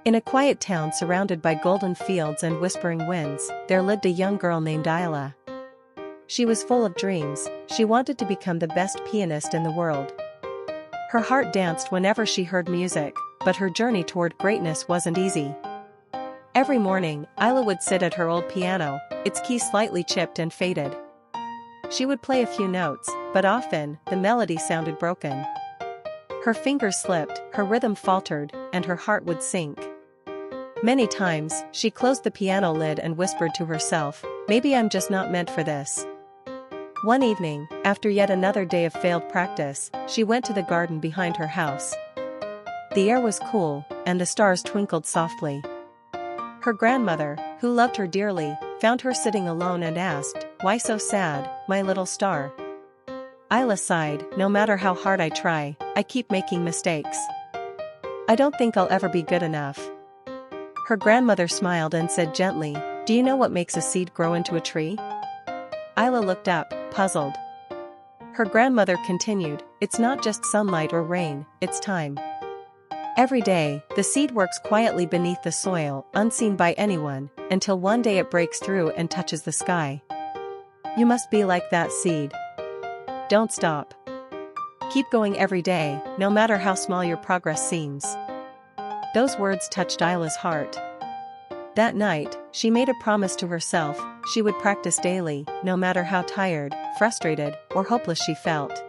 In a quiet town surrounded by golden fields and whispering winds, there lived a young girl named Ayla. She was full of dreams. She wanted to become the best pianist in the world. Her heart danced whenever she heard music, but her journey toward greatness wasn't easy. Every morning, Ayla would sit at her old piano, its keys slightly chipped and faded. She would play a few notes, but often, the melody sounded broken. Her fingers slipped, her rhythm faltered, and her heart would sink. Many times, she closed the piano lid and whispered to herself, "Maybe I'm just not meant for this." One evening, after yet another day of failed practice, she went to the garden behind her house. The air was cool, and the stars twinkled softly. Her grandmother, who loved her dearly, found her sitting alone and asked, "Why so sad, my little star?" Ayla sighed, "No matter how hard I try, I keep making mistakes. I don't think I'll ever be good enough." Her grandmother smiled and said gently, "Do you know what makes a seed grow into a tree?" Ayla looked up, puzzled. Her grandmother continued, "It's not just sunlight or rain, it's time. Every day, the seed works quietly beneath the soil, unseen by anyone, until one day it breaks through and touches the sky. You must be like that seed. Don't stop. Keep going every day, no matter how small your progress seems." Those words touched Ayla's heart. That night, she made a promise to herself: she would practice daily, no matter how tired, frustrated, or hopeless she felt.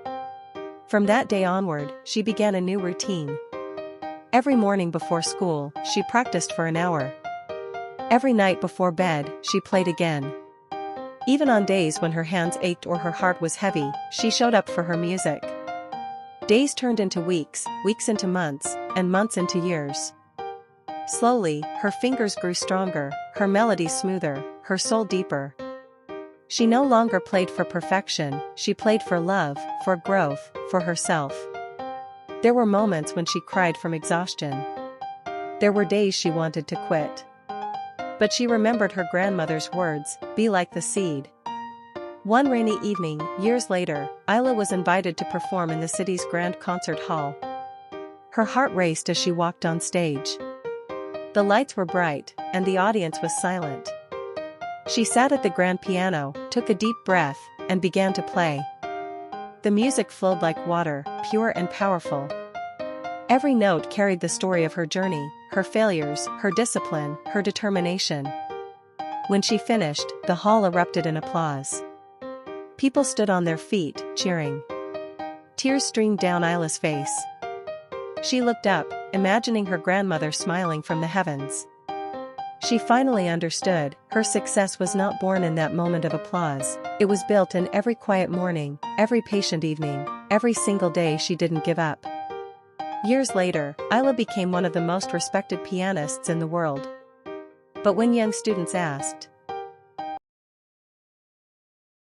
From that day onward, she began a new routine. Every morning before school, she practiced for an hour. Every night before bed, she played again. Even on days when her hands ached or her heart was heavy, she showed up for her music. Days turned into weeks, weeks into months, and months into years. Slowly, her fingers grew stronger, her melody smoother, her soul deeper. She no longer played for perfection, she played for love, for growth, for herself. There were moments when she cried from exhaustion. There were days she wanted to quit. But she remembered her grandmother's words, "Be like the seed." One rainy evening, years later, Ayla was invited to perform in the city's grand concert hall. Her heart raced as she walked on stage. The lights were bright, and the audience was silent. She sat at the grand piano, took a deep breath, and began to play. The music flowed like water, pure and powerful. Every note carried the story of her journey, her failures, her discipline, her determination. When she finished, the hall erupted in applause. People stood on their feet, cheering. Tears streamed down Ayla's face. She looked up, imagining her grandmother smiling from the heavens. She finally understood, her success was not born in that moment of applause, it was built in every quiet morning, every patient evening, every single day she didn't give up. Years later, Ayla became one of the most respected pianists in the world. But when young students asked,